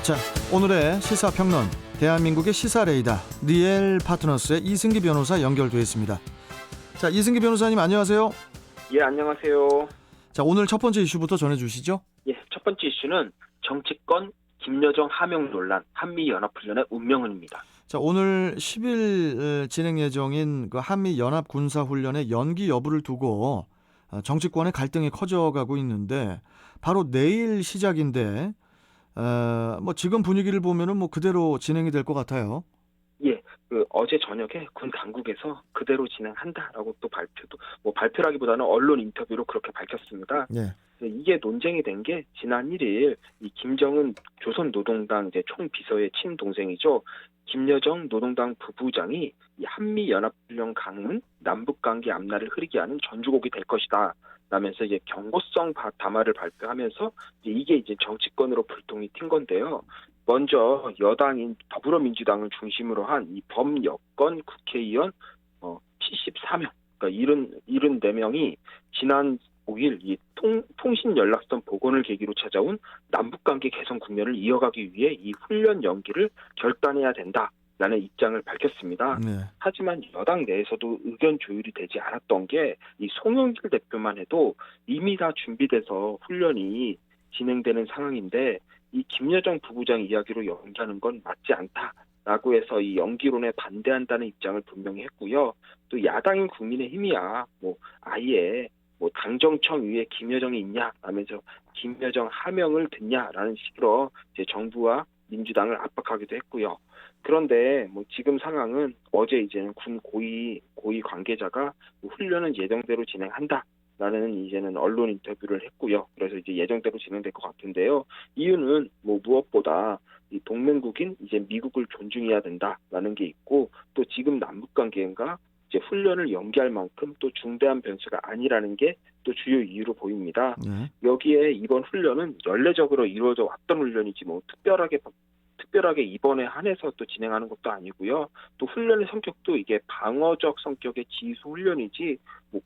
자, 오늘의 시사평론, 대한민국의 시사레이더 리엘 파트너스의 이승기 변호사 연결되어 있습니다. 자, 이승기 변호사님 안녕하세요. 예, 안녕하세요. 자, 오늘 첫 번째 이슈부터 전해주시죠. 예, 첫 번째 이슈는 정치권 김여정 하명 논란, 한미연합훈련의 운명은입니다. 자, 오늘 10일 진행 예정인 그 한미연합 군사훈련의 연기 여부를 두고 정치권의 갈등이 커져가고 있는데 바로 내일 시작인데 뭐 지금 분위기를 보면은 뭐 그대로 진행이 될 것 같아요. 예, 어제 저녁에 군 당국에서 그대로 진행한다라고 또 발표라기보다는 언론 인터뷰로 그렇게 밝혔습니다. 네. 이게 논쟁이 된 게 지난 1일 이 김정은 조선노동당 이제 총비서의 친동생이죠. 김여정 노동당 부부장이 이 한미연합훈련 강은 남북관계 앞날을 흐리게 하는 전주곡이 될 것이다. 라면서 이제 경고성 담화를 발표하면서 이게 이제 정치권으로 불똥이 튄 건데요. 먼저 여당인 더불어민주당을 중심으로 한 이 범여권 국회의원 74명, 그러니까 74명이 지난 5일 이 통신연락선 복원을 계기로 찾아온 남북관계 개선 국면을 이어가기 위해 이 훈련 연기를 결단해야 된다라는 입장을 밝혔습니다. 네. 하지만 여당 내에서도 의견 조율이 되지 않았던 게 이 송영길 대표만 해도 이미 다 준비돼서 훈련이 진행되는 상황인데 이 김여정 부부장 이야기로 연기하는 건 맞지 않다라고 해서 이 연기론에 반대한다는 입장을 분명히 했고요. 또 야당인 국민의힘이야 아예 당정청 위에 김여정이 있냐 하면서 김여정 하명을 듣냐라는 식으로 이제 정부와 민주당을 압박하기도 했고요. 그런데 지금 상황은 어제 이제는 군 고위 관계자가 훈련은 예정대로 진행한다라는 이제는 언론 인터뷰를 했고요. 그래서 이제 예정대로 진행될 것 같은데요. 이유는 무엇보다 이 동맹국인 이제 미국을 존중해야 된다라는 게 있고 또 지금 남북 관계가 이제 훈련을 연기할 만큼 또 중대한 변수가 아니라는 게 또 주요 이유로 보입니다. 여기에 이번 훈련은 연례적으로 이루어져 왔던 훈련이지 특별하게 이번에 한해서 또 진행하는 것도 아니고요. 또 훈련의 성격도 이게 방어적 성격의 지휘소 훈련이지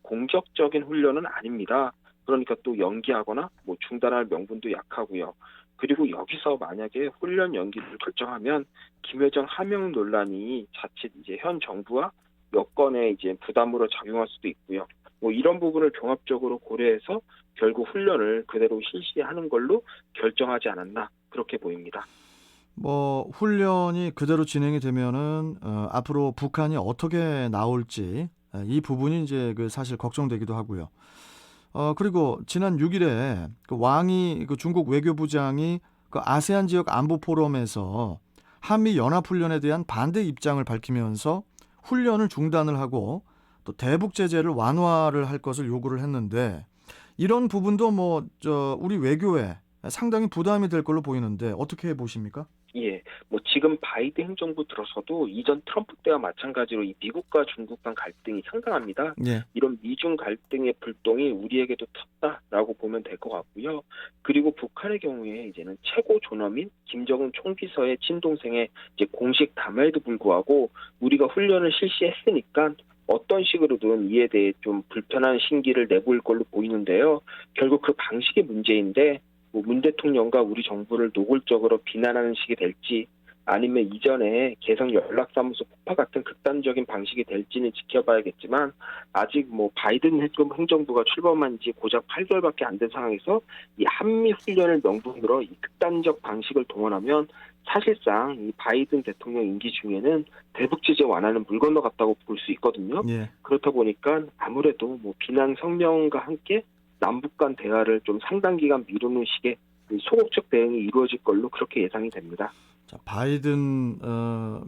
공격적인 훈련은 아닙니다. 그러니까 또 연기하거나 중단할 명분도 약하고요. 그리고 여기서 만약에 훈련 연기를 결정하면 김여정 하명 논란이 자칫 이제 현 정부와 여권에 이제 부담으로 작용할 수도 있고요. 이런 부분을 종합적으로 고려해서 결국 훈련을 그대로 실시하는 걸로 결정하지 않았나 그렇게 보입니다. 훈련이 그대로 진행이 되면은 앞으로 북한이 어떻게 나올지 이 부분이 이제 사실 걱정되기도 하고요. 그리고 지난 6일에 왕이 중국 외교부장이 아세안 지역 안보 포럼에서 한미 연합 훈련에 대한 반대 입장을 밝히면서 훈련을 중단을 하고 또 대북 제재를 완화를 할 것을 요구를 했는데 이런 부분도 우리 외교에 상당히 부담이 될 걸로 보이는데 어떻게 보십니까? 예, 지금 바이든 행정부 들어서도 이전 트럼프 때와 마찬가지로 이 미국과 중국 간 갈등이 상당합니다. 예. 이런 미중 갈등의 불똥이 우리에게도 텄다라고 보면 될 것 같고요. 그리고 북한의 경우에 이제는 최고 존엄인 김정은 총비서의 친동생의 이제 공식 담화에도 불구하고 우리가 훈련을 실시했으니까 어떤 식으로든 이에 대해 좀 불편한 신기를 내보일 걸로 보이는데요. 결국 그 방식이 문제인데 문 대통령과 우리 정부를 노골적으로 비난하는 식이 될지 아니면 이전에 개성 연락사무소 폭파 같은 극단적인 방식이 될지는 지켜봐야겠지만 아직 바이든 행정부가 출범한 지 고작 8개월밖에 안 된 상황에서 이 한미 훈련을 명분으로 이 극단적 방식을 동원하면 사실상 이 바이든 대통령 임기 중에는 대북 제재 완화는 물 건너갔다고 볼 수 있거든요. 예. 그렇다 보니까 아무래도 비난 성명과 함께 남북 간 대화를 좀 상당 기간 미루는 식의 소극적 대응이 이루어질 걸로 그렇게 예상이 됩니다. 자, 바이든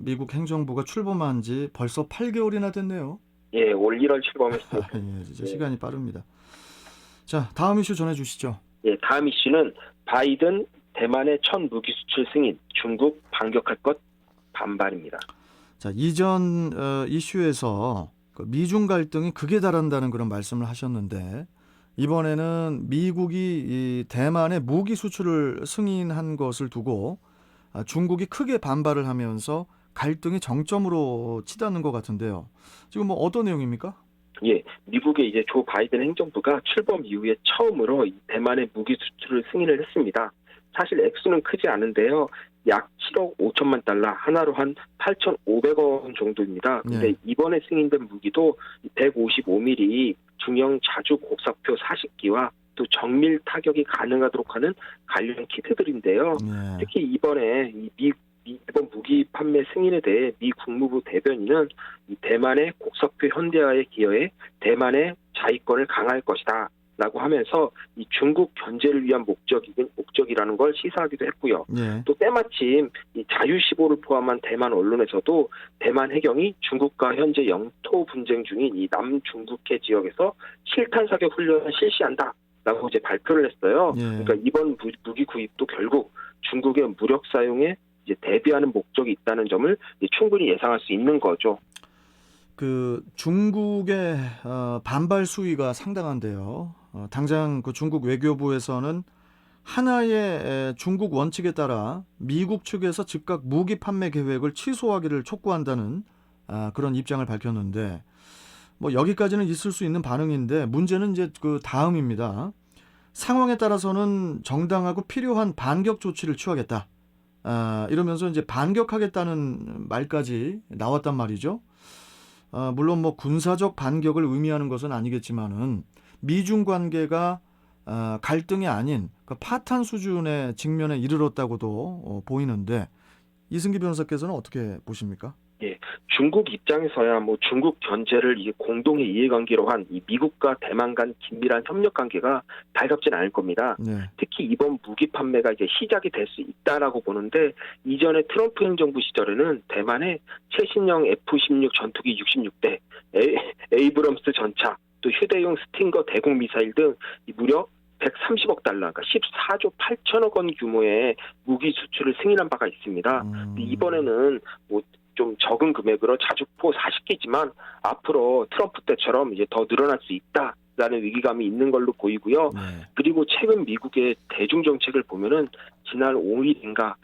미국 행정부가 출범한 지 벌써 8개월이나 됐네요. 예, 올 1월 출범했습니다. 예, 진짜 시간이 빠릅니다. 자, 다음 이슈 전해주시죠. 예, 다음 이슈는 바이든 대만의 첫 무기 수출 승인, 중국 반격할 것 반발입니다. 자, 이전 이슈에서 미중 갈등이 극에 달한다는 그런 말씀을 하셨는데 이번에는 미국이 이 대만의 무기 수출을 승인한 것을 두고 중국이 크게 반발을 하면서 갈등이 정점으로 치닫는 것 같은데요. 지금 어떤 내용입니까? 예, 미국의 이제 조 바이든 행정부가 출범 이후에 처음으로 대만의 무기 수출을 승인을 했습니다. 사실 액수는 크지 않은데요. 약 7억 5천만 달러, 하나로 한 8,500원 정도입니다. 근데 네. 이번에 승인된 무기도 155mm 중형 자주 곡사표 40기와 또 정밀 타격이 가능하도록 하는 관련 키트들인데요. 네. 특히 이번에 이번 무기 판매 승인에 대해 미 국무부 대변인은 이 대만의 곡석표 현대화에 기여해 대만의 자위권을 강화할 것이다 라고 하면서 이 중국 견제를 위한 목적이라는 걸 시사하기도 했고요. 네. 또 때마침 이 자유시보를 포함한 대만 언론에서도 대만 해경이 중국과 현재 영토 분쟁 중인 이 남중국해 지역에서 실탄 사격 훈련을 실시한다 라고 이제 발표를 했어요. 예. 그러니까 이번 무기 구입도 결국 중국의 무력 사용에 이제 대비하는 목적이 있다는 점을 이제 충분히 예상할 수 있는 거죠. 그 중국의 반발 수위가 상당한데요. 당장 그 중국 외교부에서는 하나의 중국 원칙에 따라 미국 측에서 즉각 무기 판매 계획을 취소하기를 촉구한다는 그런 입장을 밝혔는데, 뭐 여기까지는 있을 수 있는 반응인데 문제는 이제 그 다음입니다. 상황에 따라서는 정당하고 필요한 반격 조치를 취하겠다. 이러면서 이제 반격하겠다는 말까지 나왔단 말이죠. 물론 뭐 군사적 반격을 의미하는 것은 아니겠지만은 미중 관계가 갈등이 아닌 그 파탄 수준의 직면에 이르렀다고도 보이는데, 이승기 변호사께서는 어떻게 보십니까? 예, 중국 입장에서야 뭐 중국 견제를 이게 공동의 이해관계로 한 이 미국과 대만 간 긴밀한 협력 관계가 달갑진 않을 겁니다. 네. 특히 이번 무기 판매가 이제 시작이 될 수 있다라고 보는데, 이전에 트럼프 행정부 시절에는 대만에 최신형 F-16 전투기 66대, 에이브럼스 전차, 또 휴대용 스팅거 대공 미사일 등 무려 130억 달러, 그러니까 14조 8천억 원 규모의 무기 수출을 승인한 바가 있습니다. 이번에는 뭐 좀 적은 금액으로 자주포 40기지만 앞으로 트럼프 때처럼 이제 더 늘어날 수 있다라는 위기감이 있는 걸로 보이고요. 네. 그리고 최근 미국의 대중 정책을 보면은 지난 5일인가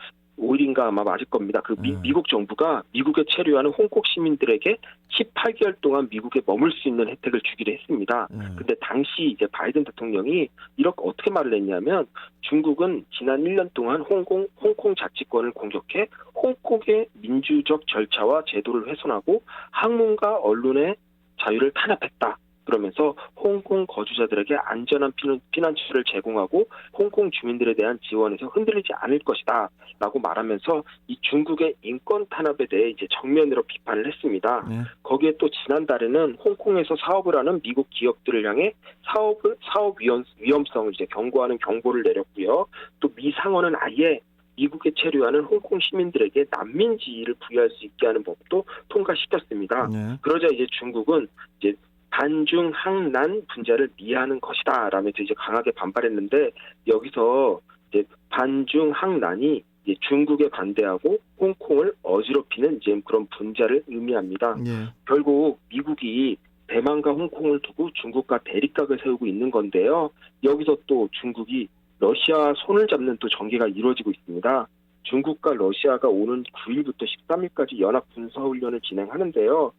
아마 맞을 겁니다. 미국 정부가 미국에 체류하는 홍콩 시민들에게 18개월 동안 미국에 머물 수 있는 혜택을 주기로 했습니다. 근데 당시 이제 바이든 대통령이 이렇게 어떻게 말을 했냐면, 중국은 지난 1년 동안 홍콩 자치권을 공격해 홍콩의 민주적 절차와 제도를 훼손하고 학문과 언론의 자유를 탄압했다. 그러면서 홍콩 거주자들에게 안전한 피난처를 제공하고 홍콩 주민들에 대한 지원에서 흔들리지 않을 것이다 라고 말하면서 이 중국의 인권 탄압에 대해 이제 정면으로 비판을 했습니다. 네. 거기에 또 지난달에는 홍콩에서 사업을 하는 미국 기업들을 향해 사업 위험성을 이제 경고하는 경보를 내렸고요. 또 미 상원은 아예 미국에 체류하는 홍콩 시민들에게 난민 지위를 부여할 수 있게 하는 법도 통과시켰습니다. 네. 그러자 이제 중국은 이제 반중항난 분자를 미화하는 것이다 라면서 이제 강하게 반발했는데, 여기서 이제 반중항난이 이제 중국에 반대하고 홍콩을 어지럽히는 이제 그런 분자를 의미합니다. 네. 결국 미국이 대만과 홍콩을 두고 중국과 대립각을 세우고 있는 건데요. 여기서 또 중국이 러시아와 손을 잡는 또 전개가 이루어지고 있습니다. 중국과 러시아가 오는 9일부터 13일까지 연합 군사훈련을 진행하는데요.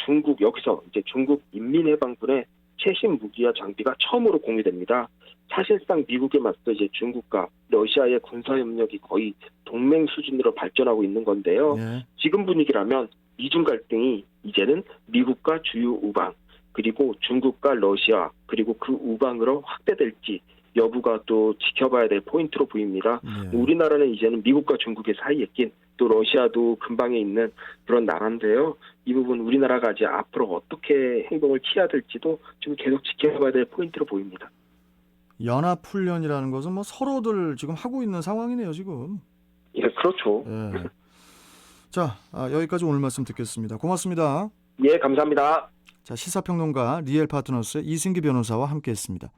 중국 여기서 이제 중국 인민해방군의 최신 무기와 장비가 처음으로 공유됩니다. 사실상 미국에 맞서 이제 중국과 러시아의 군사협력이 거의 동맹 수준으로 발전하고 있는 건데요. 네. 지금 분위기라면 미중 갈등이 이제는 미국과 주요 우방, 그리고 중국과 러시아, 그리고 그 우방으로 확대될지 여부가 또 지켜봐야 될 포인트로 보입니다. 네. 우리나라는 이제는 미국과 중국의 사이에 낀, 또 러시아도 근방에 있는 그런 나라인데요. 이 부분 우리나라가 이제 앞으로 어떻게 행동을 취해야 될지도 좀 계속 지켜봐야 될 포인트로 보입니다. 연합훈련이라는 것은 뭐 서로들 지금 하고 있는 상황이네요, 지금. 예, 그렇죠. 예. 자, 여기까지 오늘 말씀 듣겠습니다. 고맙습니다. 예, 감사합니다. 자, 시사평론가 리엘 파트너스의 이승기 변호사와 함께했습니다.